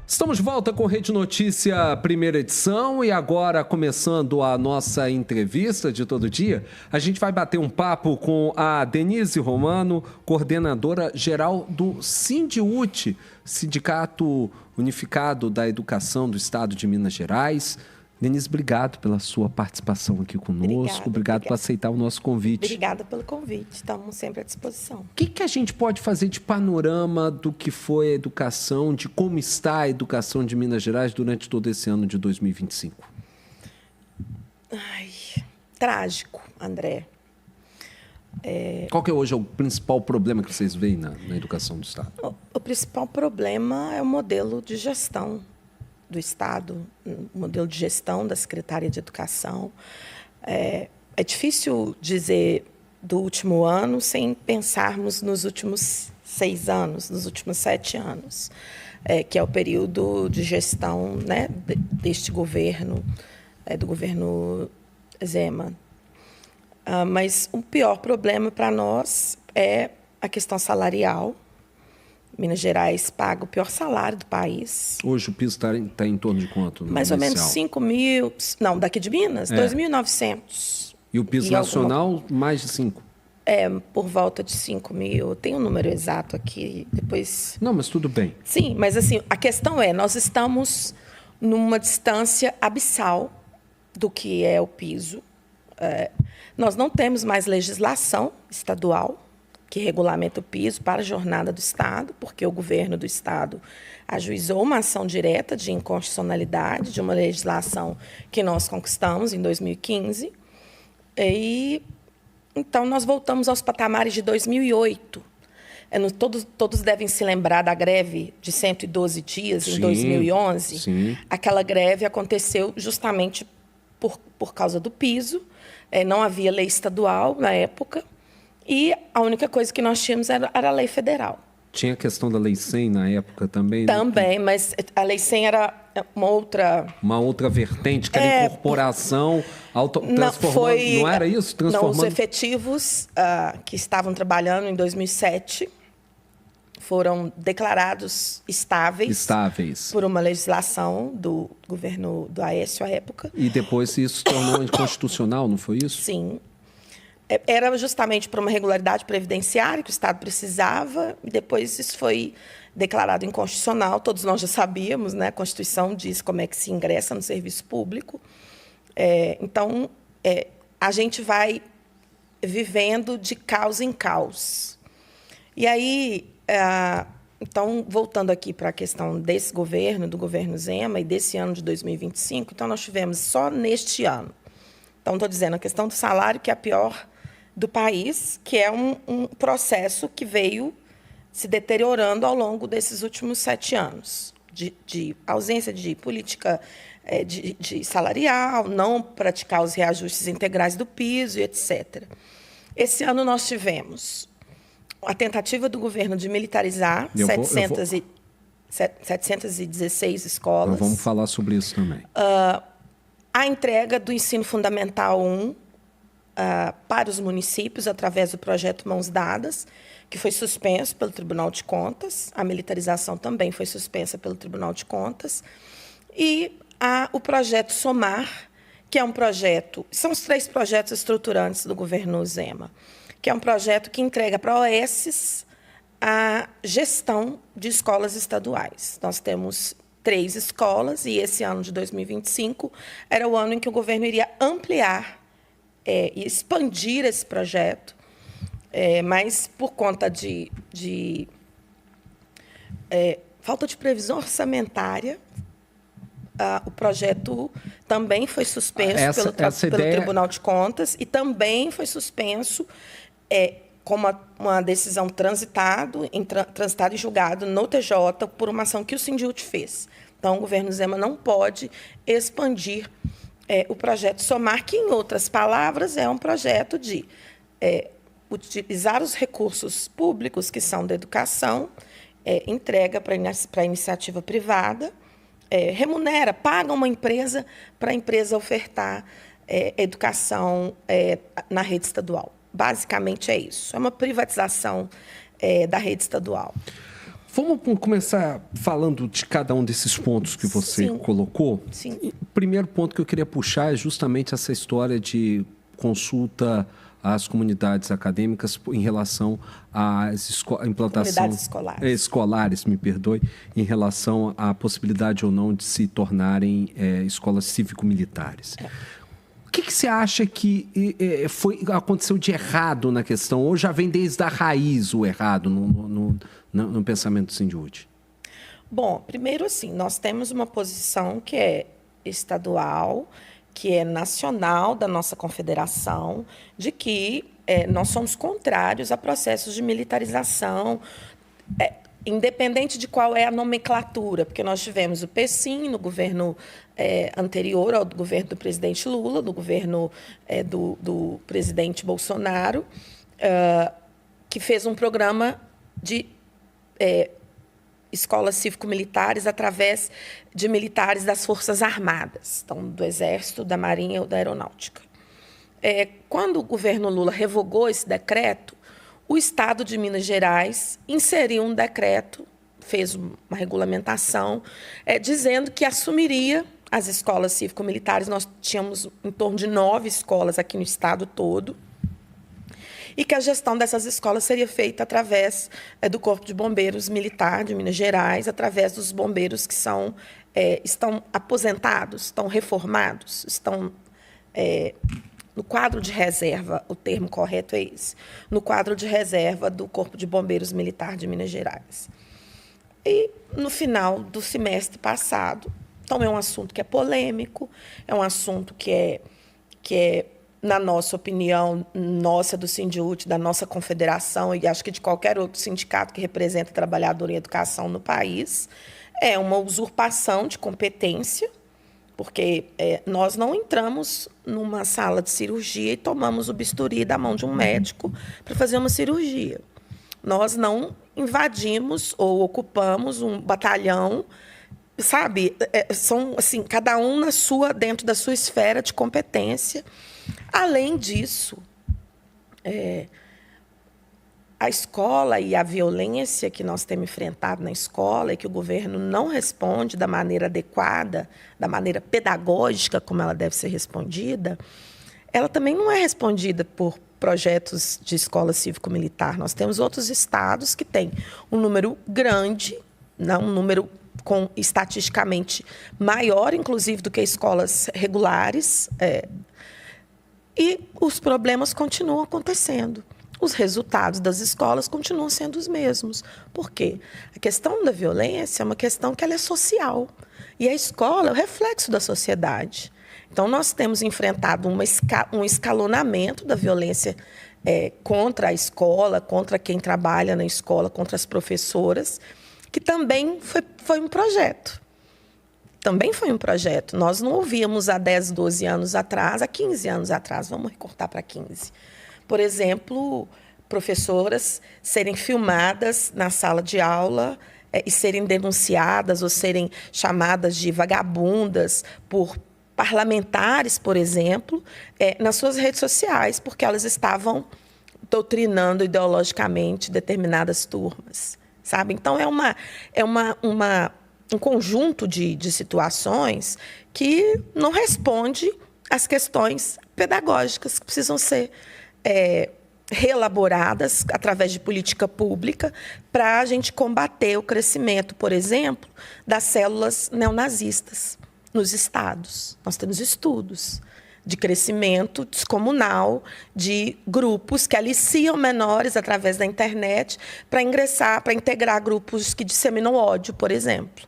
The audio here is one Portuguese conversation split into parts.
Estamos de volta com Rede Notícia, primeira edição, e agora, começando a nossa entrevista de todo dia, a gente vai bater um papo com a Denise Romano, coordenadora geral do Sindiúti, Sindicato Unificado da Educação do Estado de Minas Gerais. Denise, obrigado pela sua participação aqui conosco. Obrigado por aceitar o nosso convite. Obrigada pelo convite. Estamos sempre à disposição. O que a gente pode fazer de panorama do que foi a educação, de como está a educação de Minas Gerais durante todo esse ano de 2025? Trágico, André. Qual que hoje é o principal problema que vocês veem na educação do Estado? O principal problema é o modelo de gestão do Estado, o modelo de gestão da Secretaria de Educação. É difícil dizer do último ano sem pensarmos nos últimos 6 anos, nos últimos 7 anos, que é o período de gestão, né, deste governo, do governo Zema. Mas o pior problema para nós é a questão salarial. Minas Gerais paga o pior salário do país. Hoje o piso está em torno de quanto? Mais ou menos 5 mil... Não, daqui de Minas, 2.900. E o piso nacional, mais de 5? Por volta de 5 mil. Tem um número exato aqui, depois... Não, mas tudo bem. Sim, mas assim, a questão é, nós estamos numa distância abissal do que é o piso. Nós não temos mais legislação estadual que regulamenta o piso para a jornada do Estado, porque o governo do Estado ajuizou uma ação direta de inconstitucionalidade de uma legislação que nós conquistamos em 2015. Então, nós voltamos aos patamares de 2008. Todos devem se lembrar da greve de 112 dias, em 2011. Sim. Aquela greve aconteceu justamente por causa do piso. Não havia lei estadual na época. E a única coisa que nós tínhamos era a lei federal. Tinha a questão da Lei 100 na época também? Também, mas a Lei 100 era uma outra... Uma outra vertente, que era incorporação, transformando... Não era isso? Não, os efetivos que estavam trabalhando em 2007 foram declarados estáveis por uma legislação do governo do Aécio à época. E depois isso se tornou inconstitucional, não foi isso? Sim. Era justamente por uma regularidade previdenciária que o Estado precisava, e depois isso foi declarado inconstitucional. Todos nós já sabíamos, né? A Constituição diz como é que se ingressa no serviço público. Então, a gente vai vivendo de caos em caos. E aí, então, voltando aqui para a questão desse governo, do governo Zema, e desse ano de 2025, então, nós tivemos só neste ano. Então, estou dizendo a questão do salário, que é a pior do país, que é um processo que veio se deteriorando ao longo desses últimos 7 anos, de ausência de política de salarial, não praticar os reajustes integrais do piso, e etc. Esse ano nós tivemos a tentativa do governo de militarizar 716 escolas. Então, vamos falar sobre isso também. A entrega do ensino fundamental 1 para os municípios através do projeto Mãos Dadas, que foi suspenso pelo Tribunal de Contas. A militarização também foi suspensa pelo Tribunal de Contas. E o projeto Somar, que é um projeto... São os 3 projetos estruturantes do governo Zema, que é um projeto que entrega para OSs a gestão de escolas estaduais. Nós temos 3 escolas, e esse ano de 2025 era o ano em que o governo iria ampliar e expandir esse projeto, mas por conta de falta de previsão orçamentária, o projeto também foi suspenso pelo Tribunal de Contas, e também foi suspenso com uma decisão transitada e julgado no TJ por uma ação que o Sindiúti fez. Então, o governo Zema não pode expandir o projeto Somar, que, em outras palavras, é um projeto de utilizar os recursos públicos que são da educação, entrega para a iniciativa privada, remunera, paga uma empresa para a empresa ofertar educação na rede estadual. Basicamente é isso. É uma privatização da rede estadual. Vamos começar falando de cada um desses pontos que você colocou. Sim. O primeiro ponto que eu queria puxar é justamente essa história de consulta às comunidades acadêmicas em relação à implantação... Comunidades escolares. Escolares, me perdoe, em relação à possibilidade ou não de se tornarem escolas cívico-militares. O que você acha que aconteceu de errado na questão? Ou já vem desde a raiz o errado no pensamento do Sindiúti? Bom, primeiro assim, nós temos uma posição que é estadual, que é nacional da nossa confederação, de que nós somos contrários a processos de militarização, independente de qual é a nomenclatura, porque nós tivemos o PSIM no governo anterior ao governo do presidente Lula, no governo do presidente Bolsonaro, que fez um programa de escolas cívico-militares através de militares das Forças Armadas, então, do Exército, da Marinha ou da Aeronáutica. Quando o governo Lula revogou esse decreto, o Estado de Minas Gerais inseriu um decreto, fez uma regulamentação, dizendo que assumiria as escolas cívico-militares. Nós tínhamos em torno de 9 escolas aqui no estado todo, e que a gestão dessas escolas seria feita através do Corpo de Bombeiros Militar de Minas Gerais, através dos bombeiros que estão aposentados, estão reformados, estão no quadro de reserva, o termo correto é esse, no quadro de reserva do Corpo de Bombeiros Militar de Minas Gerais. E, no final do semestre passado, então é um assunto que é polêmico, é um assunto que é na nossa opinião, nossa do Sindiúti, da nossa confederação e acho que de qualquer outro sindicato que representa trabalhador em educação no país, é uma usurpação de competência, porque nós não entramos numa sala de cirurgia e tomamos o bisturi da mão de um médico para fazer uma cirurgia. Nós não invadimos ou ocupamos um batalhão, sabe? São assim, cada um dentro da sua esfera de competência. Além disso, a escola e a violência que nós temos enfrentado na escola e que o governo não responde da maneira adequada, da maneira pedagógica como ela deve ser respondida, ela também não é respondida por projetos de escola cívico-militar. Nós temos outros estados que têm um número grande, um número estatisticamente maior, inclusive, do que escolas regulares, e os problemas continuam acontecendo. Os resultados das escolas continuam sendo os mesmos. Por quê? A questão da violência é uma questão que ela é social. E a escola é o reflexo da sociedade. Então, nós temos enfrentado um escalonamento da violência contra a escola, contra quem trabalha na escola, contra as professoras, que também foi um projeto. Também foi um projeto. Nós não ouvíamos há 10, 12 anos atrás, há 15 anos atrás, vamos recortar para 15. Por exemplo, professoras serem filmadas na sala de aula e serem denunciadas ou serem chamadas de vagabundas por parlamentares, por exemplo, nas suas redes sociais, porque elas estavam doutrinando ideologicamente determinadas turmas, sabe? Então, um conjunto de situações que não responde às questões pedagógicas que precisam ser reelaboradas através de política pública para a gente combater o crescimento, por exemplo, das células neonazistas nos estados. Nós temos estudos de crescimento descomunal de grupos que aliciam menores através da internet para integrar grupos que disseminam ódio, por exemplo.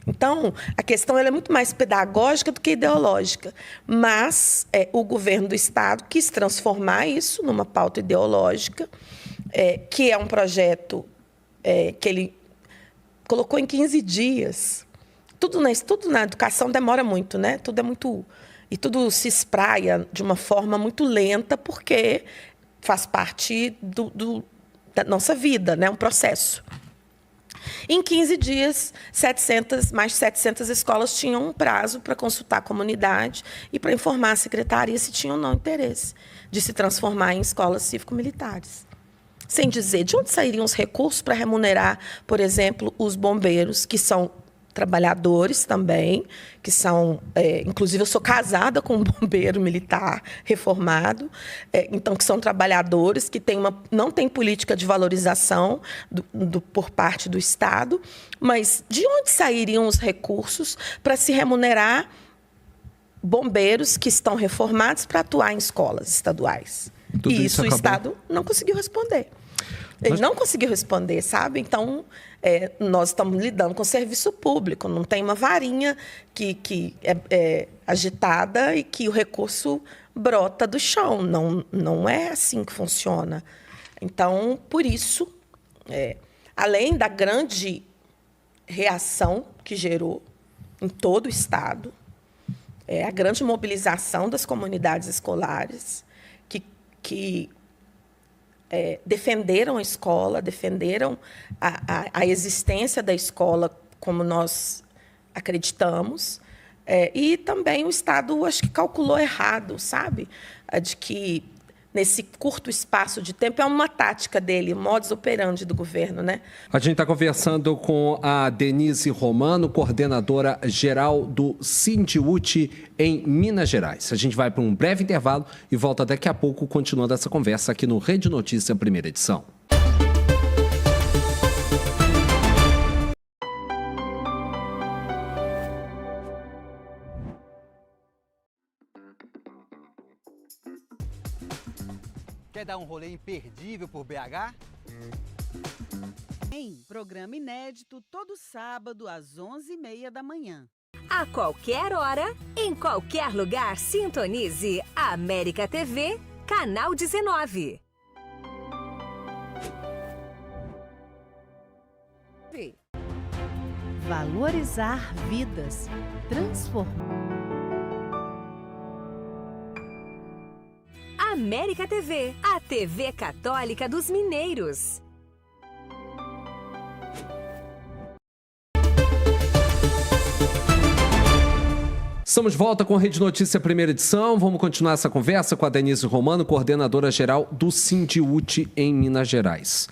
Então, a questão ela é muito mais pedagógica do que ideológica, mas o governo do Estado quis transformar isso numa pauta ideológica, que é um projeto que ele colocou em 15 dias. Tudo na educação demora muito, né? Tudo é muito... E tudo se espraia de uma forma muito lenta, porque faz parte da nossa vida, né? Um processo. Em 15 dias, mais de 700 escolas tinham um prazo para consultar a comunidade e para informar a secretaria se tinham ou não interesse de se transformar em escolas cívico-militares. sem dizer de onde sairiam os recursos para remunerar, por exemplo, os bombeiros, que são trabalhadores também, que são... inclusive, eu sou casada com um bombeiro militar reformado, então, que são trabalhadores, que não tem política de valorização por parte do Estado, mas de onde sairiam os recursos para se remunerar bombeiros que estão reformados para atuar em escolas estaduais? E isso o Estado não conseguiu responder. Ele não conseguiu responder, sabe? Então, nós estamos lidando com serviço público, não tem uma varinha que é agitada e que o recurso brota do chão. Não é assim que funciona. Então, por isso, além da grande reação que gerou em todo o Estado, a grande mobilização das comunidades escolares que defenderam a escola, defenderam a existência da escola como nós acreditamos, e também o Estado, acho que calculou errado, sabe? De que, nesse curto espaço de tempo, é uma tática dele, modus operandi do governo, né? A gente está conversando com a Denise Romano, coordenadora geral do Sindiúti em Minas Gerais. A gente vai para um breve intervalo e volta daqui a pouco, continuando essa conversa aqui no Rede Notícia, primeira edição. Quer dar um rolê imperdível por BH? Tem programa inédito todo sábado às 11h30 da manhã. A qualquer hora, em qualquer lugar, sintonize a América TV, canal 19. Valorizar vidas, transformar. América TV, a TV católica dos mineiros. Estamos de volta com a Rede Notícia, primeira edição. Vamos continuar essa conversa com a Denise Romano, coordenadora geral do Sindiúti em Minas Gerais.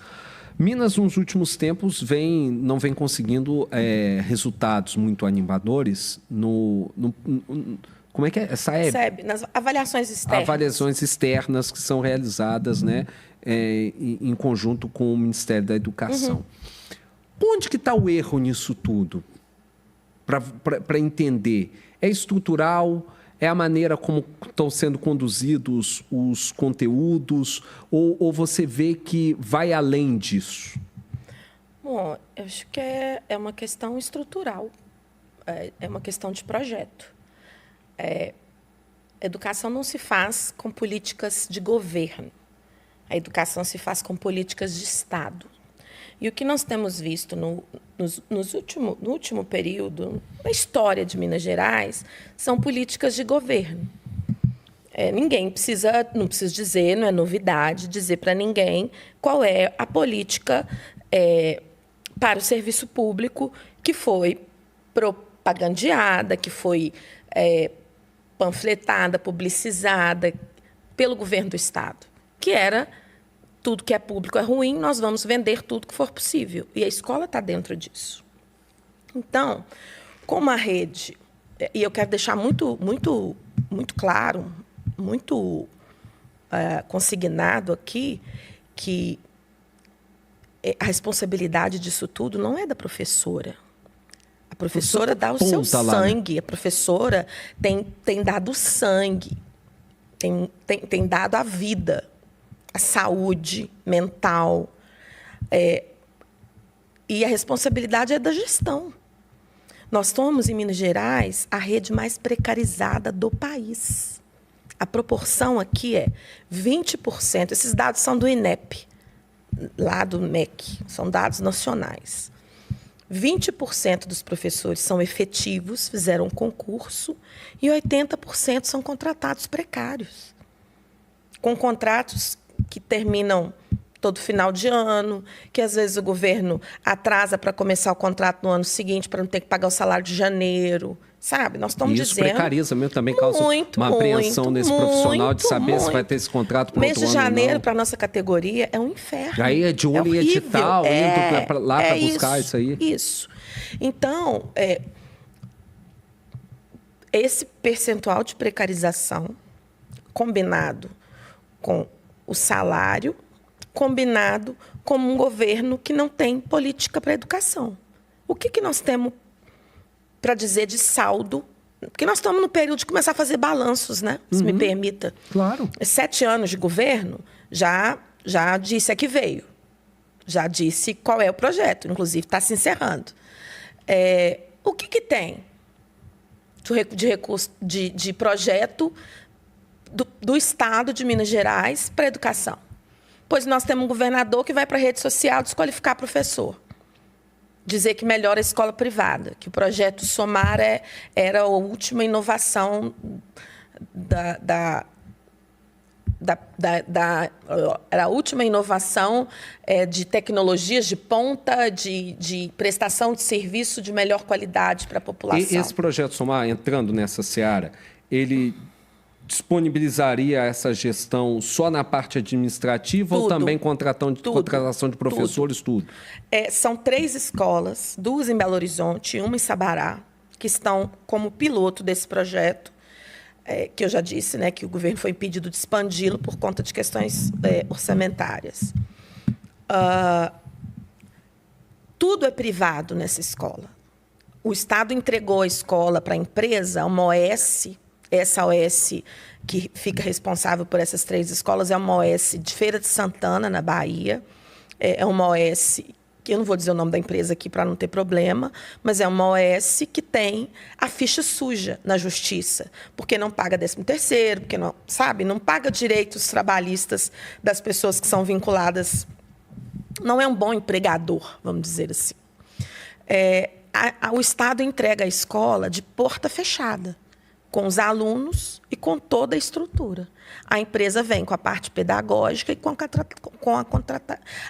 Minas, nos últimos tempos, não vem conseguindo resultados muito animadores como é que é? SAEB, nas avaliações externas. Avaliações externas que são realizadas, né, em conjunto com o Ministério da Educação. Onde que está o erro nisso tudo? Para entender. É estrutural? É a maneira como estão sendo conduzidos os conteúdos? Ou você vê que vai além disso? Bom, eu acho que é uma questão estrutural. É uma questão de projeto. Educação não se faz com políticas de governo. A educação se faz com políticas de Estado. E o que nós temos visto no último período, na história de Minas Gerais, são políticas de governo. Não precisa dizer, não é novidade dizer para ninguém qual é a política para o serviço público que foi propagandeada, que foi panfletada, publicizada pelo governo do Estado, que era tudo que é público é ruim, nós vamos vender tudo que for possível. E a escola está dentro disso. Então, como a rede, e eu quero deixar muito, muito, muito claro, muito consignado aqui, que a responsabilidade disso tudo não é da professora. A professora dá o seu sangue, a professora tem dado sangue, tem dado a vida, a saúde mental. E a responsabilidade é da gestão. Nós somos, em Minas Gerais, a rede mais precarizada do país. A proporção aqui é 20%. Esses dados são do INEP, lá do MEC, são dados nacionais. 20% dos professores são efetivos, fizeram um concurso, e 80% são contratados precários, com contratos que terminam todo final de ano, que às vezes o governo atrasa para começar o contrato no ano seguinte para não ter que pagar o salário de janeiro, sabe? Nós estamos Isso dizendo... precariza mesmo, também causa uma apreensão nesse profissional de saber se vai ter esse contrato para mês outro de ano janeiro, para a nossa categoria, é um inferno. Aí é de olho em edital, indo lá para buscar isso aí. Isso. Então, esse percentual de precarização combinado com o salário, combinado com um governo que não tem política para a educação. O que nós temos para dizer de saldo? Porque nós estamos no período de começar a fazer balanços, né? Se me permita. Claro. 7 anos de governo, já disse a que veio. Já disse qual é o projeto. Inclusive, está se encerrando. O que tem de recurso, de projeto do Estado de Minas Gerais para a educação? Pois nós temos um governador que vai para a rede social desqualificar professor. Dizer que melhora a escola privada, que o projeto Somar era a última inovação era a última inovação de tecnologias de ponta, de prestação de serviço de melhor qualidade para a população. E esse projeto Somar, entrando nessa seara, ele disponibilizaria essa gestão só na parte administrativa ou também contratação de professores, tudo? São 3 escolas, 2 em Belo Horizonte e 1 em Sabará, que estão como piloto desse projeto, que eu já disse, né, que o governo foi impedido de expandi-lo por conta de questões orçamentárias. Tudo é privado nessa escola. O Estado entregou a escola para a empresa, uma OS. Essa OS que fica responsável por essas 3 escolas é uma OS de Feira de Santana, na Bahia. É uma OS, que eu não vou dizer o nome da empresa aqui para não ter problema, mas é uma OS que tem a ficha suja na justiça, porque não paga 13º, porque não paga direitos trabalhistas das pessoas que são vinculadas. Não é um bom empregador, vamos dizer assim. O Estado entrega a escola de porta fechada, com os alunos e com toda a estrutura. A empresa vem com a parte pedagógica e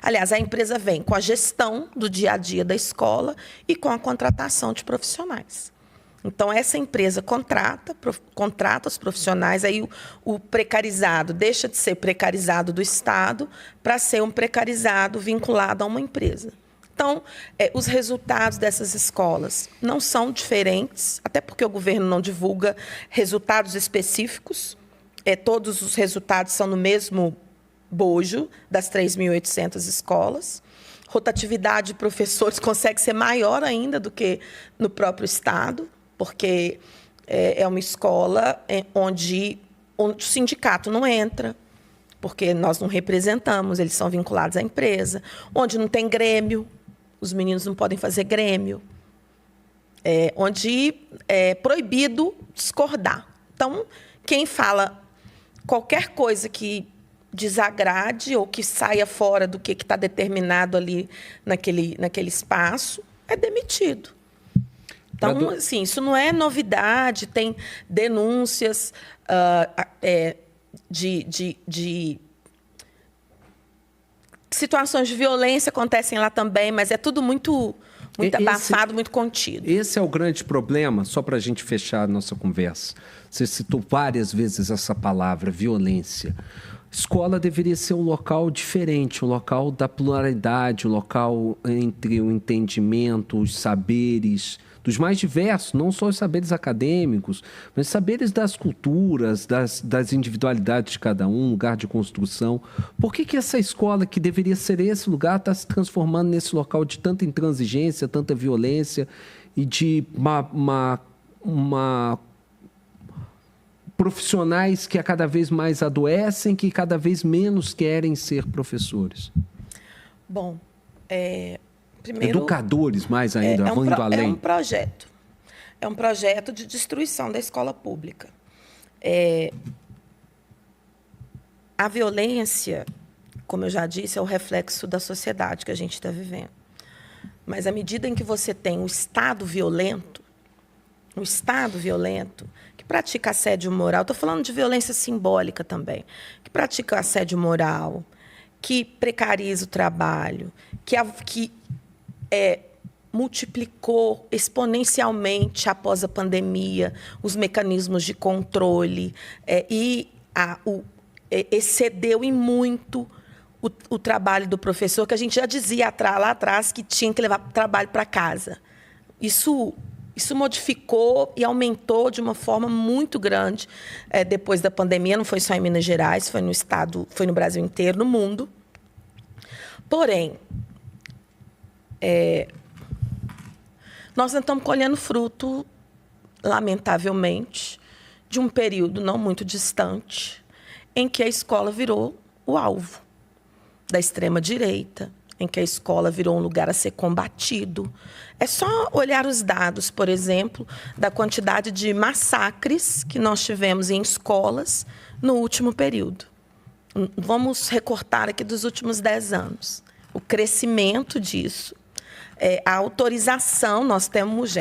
Aliás, a empresa vem com a gestão do dia a dia da escola e com a contratação de profissionais. Então, essa empresa contrata os profissionais, aí o precarizado deixa de ser precarizado do Estado para ser um precarizado vinculado a uma empresa. Então, os resultados dessas escolas não são diferentes, até porque o governo não divulga resultados específicos. Todos os resultados são no mesmo bojo das 3.800 escolas. Rotatividade de professores consegue ser maior ainda do que no próprio Estado, porque é uma escola onde o sindicato não entra, porque nós não representamos, eles são vinculados à empresa, onde não tem grêmio. Os meninos não podem fazer grêmio, onde é proibido discordar. Então, quem fala qualquer coisa que desagrade ou que saia fora do que está determinado ali naquele espaço é demitido. Então, assim, isso não é novidade, tem denúncias de situações de violência acontecem lá também, mas é tudo muito abafado, muito contido. Esse é o grande problema, só para a gente fechar a nossa conversa. Você citou várias vezes essa palavra, violência. Escola deveria ser um local diferente, um local da pluralidade, um local entre o entendimento, os saberes, dos mais diversos, não só os saberes acadêmicos, mas saberes das culturas, das individualidades de cada um, lugar de construção. Por que essa escola, que deveria ser esse lugar, está se transformando nesse local de tanta intransigência, tanta violência e de profissionais que a cada vez mais adoecem, que cada vez menos querem ser professores? Bom, primeiro, educadores, mais ainda, indo além. É um projeto de destruição da escola pública. A violência, como eu já disse, é o reflexo da sociedade que a gente está vivendo. Mas, à medida em que você tem um Estado violento, que pratica assédio moral, estou falando de violência simbólica também, que pratica assédio moral, que precariza o trabalho, que multiplicou exponencialmente após a pandemia os mecanismos de controle excedeu em muito o trabalho do professor, que a gente já dizia lá atrás que tinha que levar trabalho para casa. Isso modificou e aumentou de uma forma muito grande depois da pandemia. Não foi só em Minas Gerais, foi no estado, foi no Brasil inteiro, no mundo. Porém, nós não estamos colhendo fruto, lamentavelmente, de um período não muito distante, em que a escola virou o alvo da extrema-direita, em que a escola virou um lugar a ser combatido. É só olhar os dados, por exemplo, da quantidade de massacres que nós tivemos em escolas no último período. Vamos recortar aqui dos últimos 10 anos. O crescimento disso, a autorização, nós temos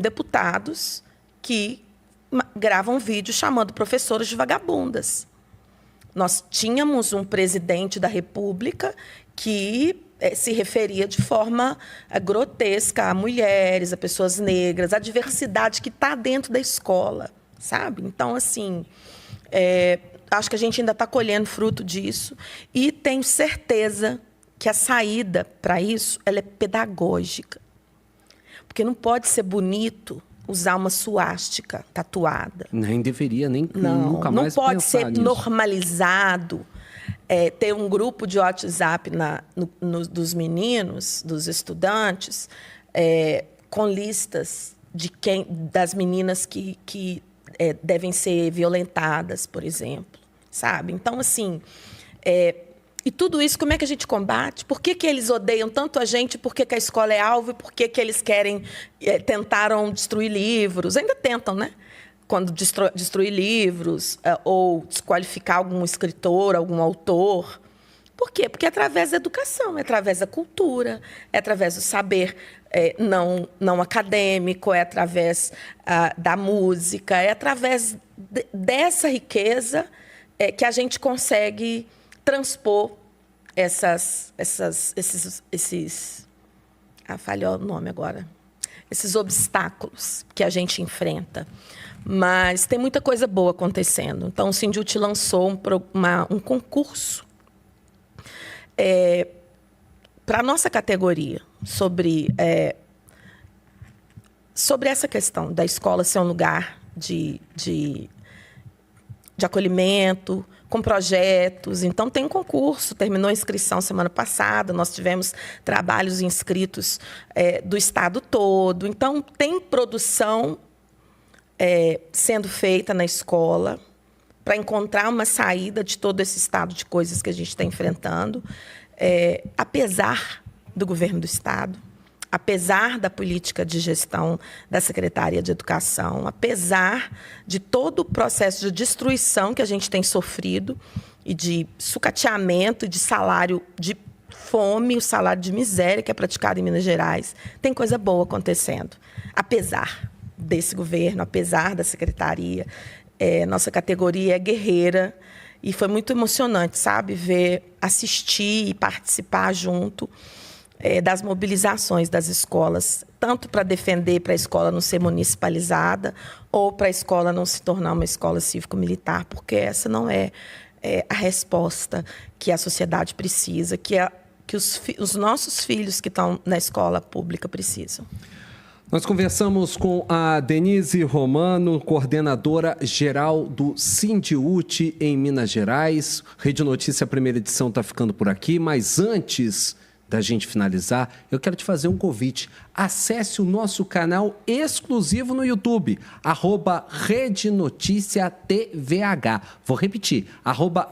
deputados que gravam vídeos chamando professoras de vagabundas. Nós tínhamos um presidente da República que se referia de forma grotesca a mulheres, a pessoas negras, a diversidade que está dentro da escola, sabe? Então, assim, acho que a gente ainda está colhendo fruto disso e tenho certeza que a saída para isso ela é pedagógica. Porque não pode ser bonito usar uma suástica tatuada. Nem deveria, nunca mais não pode ser nisso. Normalizado ter um grupo de WhatsApp dos meninos, dos estudantes, com listas das meninas que devem ser violentadas, por exemplo, sabe? Então, assim, e tudo isso, como é que a gente combate? Por que eles odeiam tanto a gente? Por que a escola é alvo? E por que eles tentaram destruir livros? Ainda tentam, né? Quando destruir livros ou desqualificar algum escritor, algum autor. Por quê? Porque é através da educação, é através da cultura, é através do saber não acadêmico, é através da música, é através dessa riqueza que a gente consegue transpor falhou o nome agora, esses obstáculos que a gente enfrenta. Mas tem muita coisa boa acontecendo. Então, o Sindut lançou um concurso para a nossa categoria sobre essa questão da escola ser um lugar de acolhimento, com projetos. Então, tem um concurso, terminou a inscrição semana passada, nós tivemos trabalhos inscritos do estado todo. Então, tem produção sendo feita na escola para encontrar uma saída de todo esse estado de coisas que a gente está enfrentando, apesar do governo do estado, apesar da política de gestão da Secretaria de Educação, apesar de todo o processo de destruição que a gente tem sofrido e de sucateamento e de salário de fome, o salário de miséria que é praticado em Minas Gerais, tem coisa boa acontecendo. Apesar desse governo, apesar da Secretaria, nossa categoria é guerreira e foi muito emocionante, sabe, assistir e participar junto das mobilizações das escolas, tanto para defender para a escola não ser municipalizada ou para a escola não se tornar uma escola cívico-militar, porque essa não é a resposta que a sociedade precisa, que os nossos filhos que estão na escola pública precisam. Nós conversamos com a Denise Romano, coordenadora geral do Sindiut em Minas Gerais. Rede Notícia, primeira edição, está ficando por aqui, mas antes da gente finalizar, eu quero te fazer um convite. Acesse o nosso canal exclusivo no YouTube, @RedeNoticiaTVH. Vou repetir,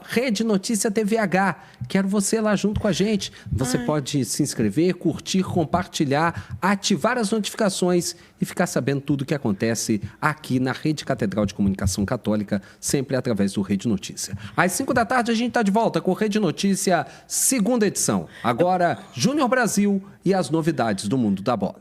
@RedeNoticiaTVH. Quero você lá junto com a gente. Você pode se inscrever, curtir, compartilhar, ativar as notificações e ficar sabendo tudo o que acontece aqui na Rede Catedral de Comunicação Católica, sempre através do Rede Notícia. Às 5 da tarde a gente está de volta com Rede Notícia, segunda edição. Agora, Júnior Brasil e as novidades do mundo da bola.